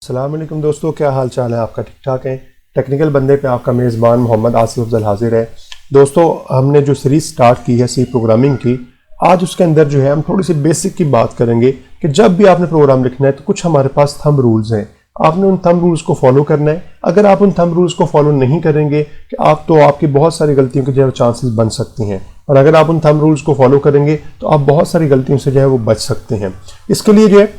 अस्सलाम वालेकुम दोस्तों, क्या हाल चाल है आपका? ठीक ठाक है। टेक्निकल बंदे पे आपका मेज़बान मोहम्मद आसिफ अफजल हाजिर है। दोस्तों, हमने जो सीरीज़ स्टार्ट की है सी प्रोग्रामिंग की, आज उसके अंदर जो है हम थोड़ी सी बेसिक की बात करेंगे कि जब भी आपने प्रोग्राम लिखना है तो कुछ हमारे पास थंब रूल्स हैं। आपने उन थंब रूल्स को फॉलो करना है। अगर आप उन थंब रूल्स को फॉलो नहीं करेंगे कि आपकी बहुत सारी गलतियों के जो है चांसेस बन सकती हैं, और अगर आप उन थंब रूल्स को फॉलो करेंगे तो आप बहुत सारी गलतियों से जो है वो बच सकते हैं। इसके लिए जो है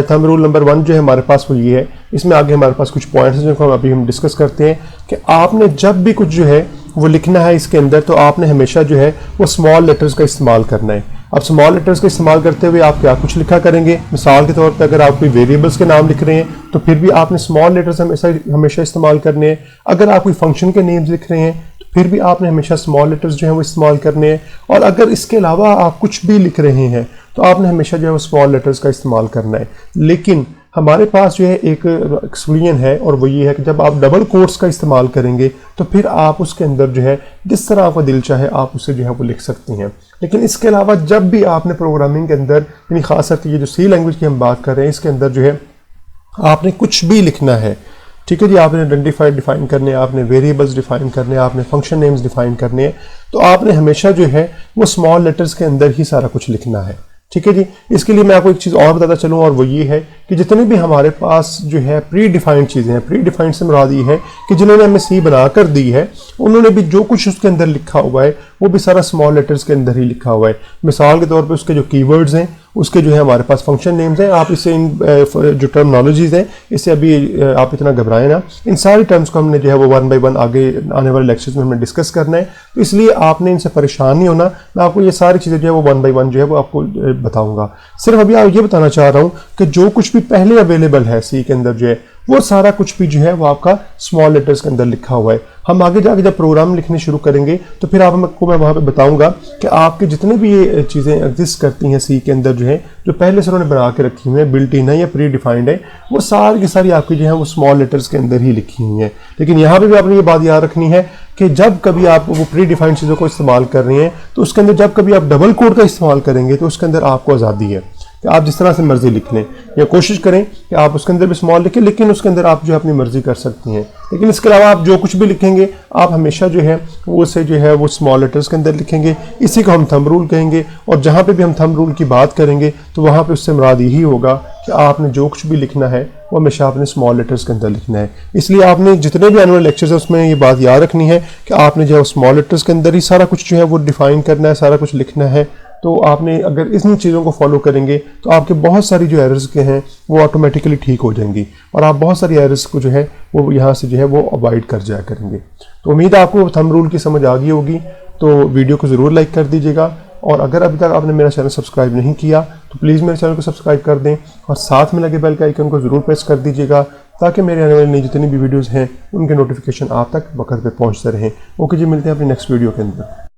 थंब रूल नंबर 1 जो है हमारे पास वो ये है। इसमें आगे हमारे पास कुछ पॉइंट्स हैं जिनको हम डिस्कस करते हैं कि आपने जब भी कुछ जो है वो लिखना है इसके अंदर, तो आपने हमेशा जो है वो स्मॉल लेटर्स का इस्तेमाल करना है। अब स्मॉल लेटर्स का इस्तेमाल करते हुए आप क्या कुछ लिखा करेंगे। मिसाल के तौर पर अगर आप कोई वेरिएबल्स के नाम लिख रहे हैं तो फिर भी आपने स्मॉल लेटर्स हमेशा इस्तेमाल करने हैं। अगर आप कोई फंक्शन के नेम्स लिख रहे हैं तो फिर भी आपने हमेशा स्मॉल लेटर्स जो है वो इस्तेमाल करने हैं। और अगर इसके अलावा आप कुछ भी लिख रहे हैं तो आपने हमेशा जो है वो स्मॉल लेटर्स का इस्तेमाल करना है। लेकिन हमारे पास जो है एक एक्सक्लूजन है, और वो ये है कि जब आप डबल कोट्स का इस्तेमाल करेंगे तो फिर आप उसके अंदर जो है जिस तरह आपका दिल चाहे आप उसे जो है वो लिख सकते हैं। लेकिन इसके अलावा जब भी आपने प्रोग्रामिंग के अंदर, यानी खास करके ये जो सी लैंग्वेज की हम बात कर रहे हैं, इसके अंदर जो है आपने कुछ भी लिखना है, ठीक है जी। आपने आइडेंटिफायर डिफाइन करने हैं, आपने वेरिएबल्स डिफाइन करने हैं, आपने फंक्शन नेम्स डिफाइन करने हैं, तो आपने हमेशा जो है वो स्मॉल लेटर्स के अंदर ही सारा कुछ लिखना है, ठीक है जी। इसके लिए मैं आपको एक चीज़ और बताता चलूँ, और वो ये है कि जितने भी हमारे पास जो है प्री डिफाइंड चीज़ें हैं, प्री डिफाइंड से मुराद ये है कि जिन्होंने हमें सी बना कर दी है, उन्होंने भी जो कुछ उसके अंदर लिखा हुआ है वो भी सारा स्मॉल लेटर्स के अंदर ही लिखा हुआ है। मिसाल के तौर पे उसके जो कीवर्ड्स हैं, उसके जो है हमारे पास फंक्शन नेम्स हैं। आप इससे इन जो टर्मिनोलॉजीज़ हैं, इससे अभी आप इतना घबराएं ना। इन सारी टर्म्स को हमने जो है वो 1 बाय 1 आगे आने वाले लेक्चर्स में हमें डिस्कस करना है, तो इसलिए आपने इनसे परेशान नहीं होना। मैं आपको ये सारी चीज़ें जो है वो 1 बाय 1 जो है वो आपको बताऊँगा। सिर्फ अभी आप ये बताना चाह रहा हूँ कि जो कुछ भी पहले अवेलेबल है सी के अंदर जो है वो सारा कुछ भी जो है वो आपका स्मॉल लेटर्स के अंदर लिखा हुआ है। हम आगे जाके जब प्रोग्राम लिखने शुरू करेंगे तो फिर आपको मैं वहाँ पे बताऊंगा कि आपके जितने भी ये चीज़ें एग्जिस्ट करती हैं सी के अंदर जो है, जो पहले से उन्होंने बना के रखी हुई है, बिल्ट इन है या प्री डिफाइंड है, वो सारी की सारी आपकी जो है वो स्मॉल लेटर्स के अंदर ही लिखी हुई है। लेकिन यहाँ पर भी आपने ये बात याद रखनी है कि जब कभी आप वो प्री डिफाइंड चीज़ों को इस्तेमाल कर रहे हैं तो उसके अंदर जब कभी आप डबल कोड का इस्तेमाल करेंगे तो उसके अंदर आपको आज़ादी है कि आप जिस तरह से मर्जी लिख लें, या कोशिश करें कि आप उसके अंदर भी स्मॉल लिखें, लेकिन उसके अंदर आप जो है अपनी मर्जी कर सकती हैं। लेकिन इसके अलावा आप जो कुछ भी लिखेंगे आप हमेशा जो है वो उसे जो है वो स्मॉल लेटर्स के अंदर लिखेंगे। इसी को हम थंब रूल कहेंगे, और जहाँ पे भी हम थंब रूल की बात करेंगे तो वहाँ पे उससे मुराद यही होगा कि आपने जो कुछ भी लिखना है वो हमेशा आपने स्मॉल लेटर्स के अंदर लिखना है। इसलिए आपने जितने भी एनुअल लेक्चर्स हैं उसमें ये बात याद रखनी है कि आपने जो है स्मॉल लेटर्स के अंदर ही सारा कुछ जो है वो डिफाइन करना है, सारा कुछ लिखना है। तो आपने अगर इन चीज़ों को फॉलो करेंगे तो आपके बहुत सारी जो एरर्स के हैं वो ऑटोमेटिकली ठीक हो जाएंगी, और आप बहुत सारी एरर्स को जो है वो यहाँ से जो है वो अवॉइड कर जाया करेंगे। तो उम्मीद है आपको थंब रूल की समझ आ गई होगी। तो वीडियो को ज़रूर लाइक कर दीजिएगा, और अगर अभी तक आपने मेरा चैनल सब्सक्राइब नहीं किया तो प्लीज़ मेरे चैनल को सब्सक्राइब कर दें, और साथ में लगे बेल के आइकन को ज़रूर प्रेस कर दीजिएगा ताकि मेरे आने वाली जितनी भी वीडियोज़ हैं उनके नोटिफिकेशन आप तक वक्त पे पहुँचते रहें। ओके जी, मिलते हैं अपनी नेक्स्ट वीडियो के अंदर।